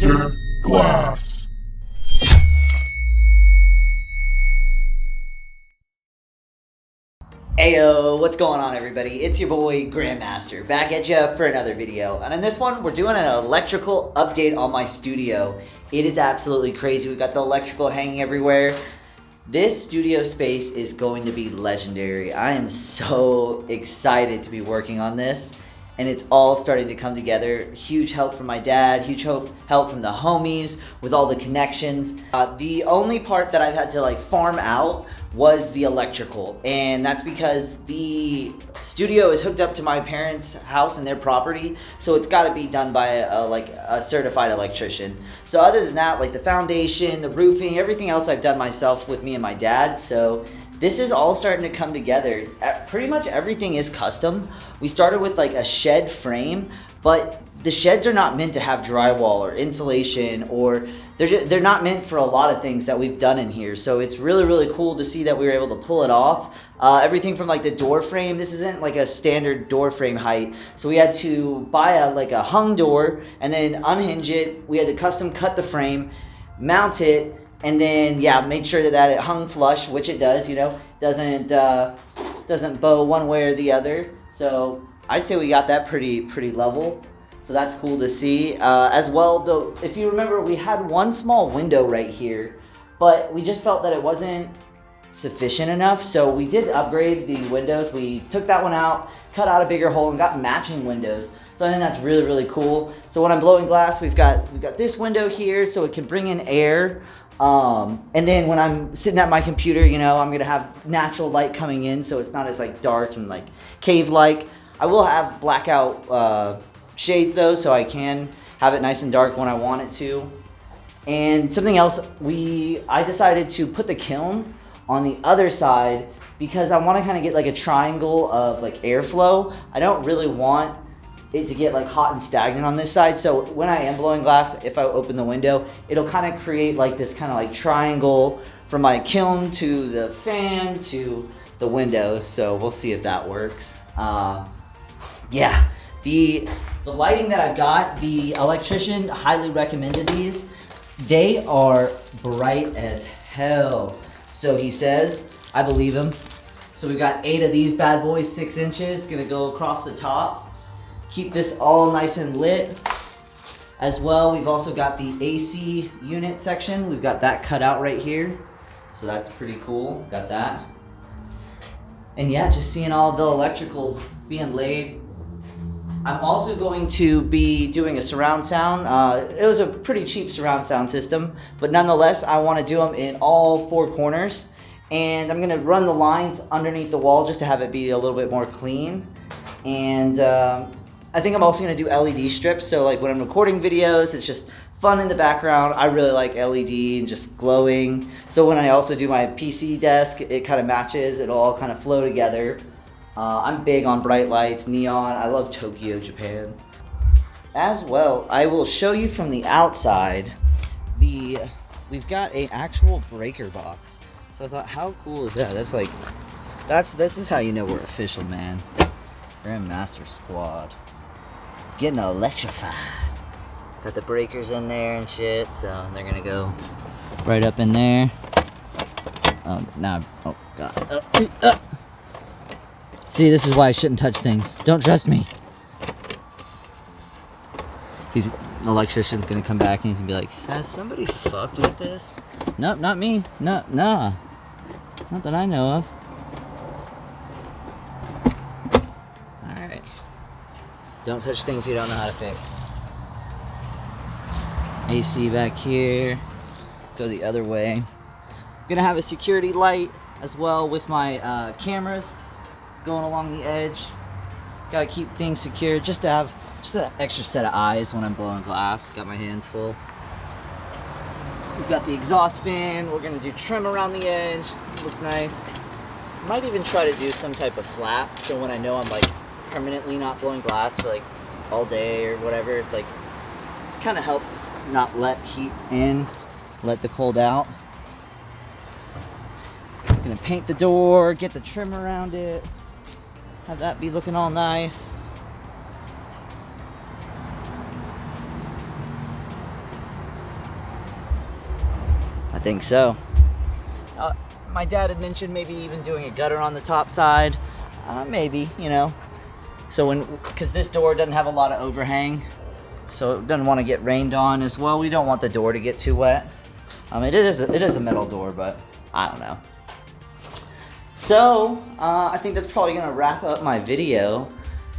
Master Class. Ayo, what's going on everybody? It's your boy Grandmaster, back at ya for another video. And in this one, we're doing an electrical update on my studio. It is absolutely crazy. We got the electrical hanging everywhere. This studio space is going to be legendary. I am so excited to be working on this. And it's all starting to come together. Huge help from my dad, huge help from the homies with all the connections. The only part that I've had to farm out was the electrical, and that's because the studio is hooked up to my parents' house and their property, so it's got to be done by a certified electrician. So other than that, the foundation, the roofing, everything else I've done myself with me and my dad. So this is all starting to come together. Pretty much everything is custom. We started with a shed frame, but the sheds are not meant to have drywall or insulation, or they're not meant for a lot of things that we've done in here. So it's really cool to see that we were able to pull it off. Everything from the door frame. This isn't a standard door frame height, so we had to buy a hung door and then unhinge it. We had to custom cut the frame, mount it, and then make sure that it hung flush, which it does. Doesn't bow one way or the other. So I'd say we got that pretty level. So that's cool to see. As well, though, if you remember, we had one small window right here, but we just felt that it wasn't sufficient enough. So we did upgrade the windows. We took that one out, cut out a bigger hole, and got matching windows. So I think that's really cool. So when I'm blowing glass, we've got this window here, so it can bring in air. And then when I'm sitting at my computer, I'm gonna have natural light coming in, so it's not as dark and cave-like. I will have blackout shades though, so I can have it nice and dark when I want it to. And something else, I decided to put the kiln on the other side because I want to kind of get a triangle of airflow. I don't really want it to get hot and stagnant on this side, so when I am blowing glass, if I open the window, it'll kind of create this kind of triangle from my kiln to the fan to the window. So we'll see if that works. The lighting that I've got, the electrician highly recommended these. They are bright as hell, so he says. I believe him. So we've got 8 of these bad boys, 6 inches, gonna go across the top. Keep this all nice and lit. As well, we've also got the AC unit section. We've got that cut out right here, so that's pretty cool. Got that. And just seeing all the electrical being laid. I'm also going to be doing a surround sound. It was a pretty cheap surround sound system, but nonetheless, I want to do them in all 4 corners. And I'm gonna run the lines underneath the wall just to have it be a little bit more clean. And I think I'm also gonna do LED strips, so when I'm recording videos, it's just fun in the background. I really like LED and just glowing. So when I also do my PC desk, it kind of matches, it'll all kind of flow together. I'm big on bright lights, neon. I love Tokyo, Japan. As well, I will show you from the outside, we've got an actual breaker box. So I thought, how cool is that? This is how you know we're official, man. Grandmaster Squad. Getting electrified. Got the breakers in there and shit, so they're gonna go right up in there. Oh god. See, this is why I shouldn't touch things. Don't trust me. The electrician's gonna come back and he's gonna be like, has somebody fucked with this? Nope, not me. Nah. Not that I know of. Alright. Don't touch things you don't know how to fix. AC back here. Go the other way. Gonna have a security light as well with my cameras going along the edge. Gotta keep things secure just to have an extra set of eyes when I'm blowing glass. Got my hands full. We've got the exhaust fan. We're gonna do trim around the edge. Look nice. Might even try to do some type of flap, so when I know I'm permanently not blowing glass for all day or whatever, it's kind of help not let heat in, let the cold out. Gonna paint the door, get the trim around it, have that be looking all nice. think so. My dad had mentioned maybe even doing a gutter on the top side. Maybe, you know. So because this door doesn't have a lot of overhang, so it doesn't want to get rained on as well. We don't want the door to get too wet. It is a metal door, but I don't know. So I think that's probably gonna wrap up my video.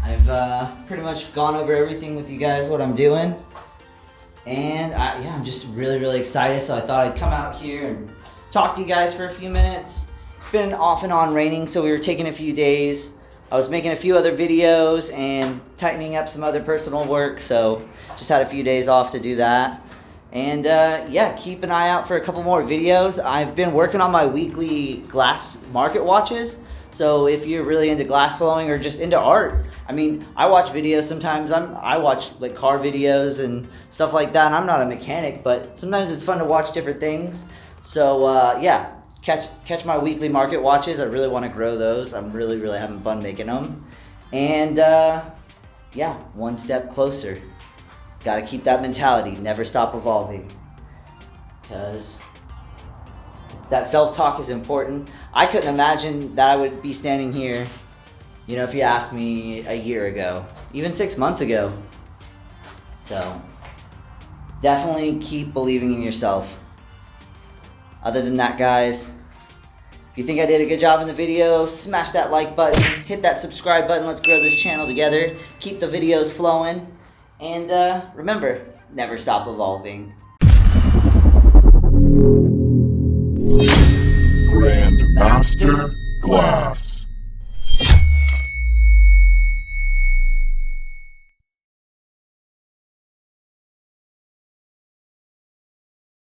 I've pretty much gone over everything with you guys, what I'm doing, and yeah, I'm just really excited. So I thought I'd come out here and talk to you guys for a few minutes. It's been off and on raining, so we were taking a few days. I was making a few other videos and tightening up some other personal work, so just had a few days off to do that. And yeah, keep an eye out for a couple more videos. I've been working on my weekly glass market watches, so if you're really into glass blowing or just into art, I mean, I watch videos sometimes. I watch like car videos and stuff like that, and I'm not a mechanic, but sometimes it's fun to watch different things. So yeah, catch my weekly market watches. I really want to grow those. I'm really having fun making them. And yeah, one step closer. Gotta keep that mentality, never stop evolving. Because that self-talk is important. I couldn't imagine that I would be standing here, you know, if you asked me a year ago, even 6 months ago. So definitely keep believing in yourself. Other than that, guys, if you think I did a good job in the video, smash that like button, hit that subscribe button. Let's grow this channel together. Keep the videos flowing. And remember, never stop evolving. Grandmaster Glass.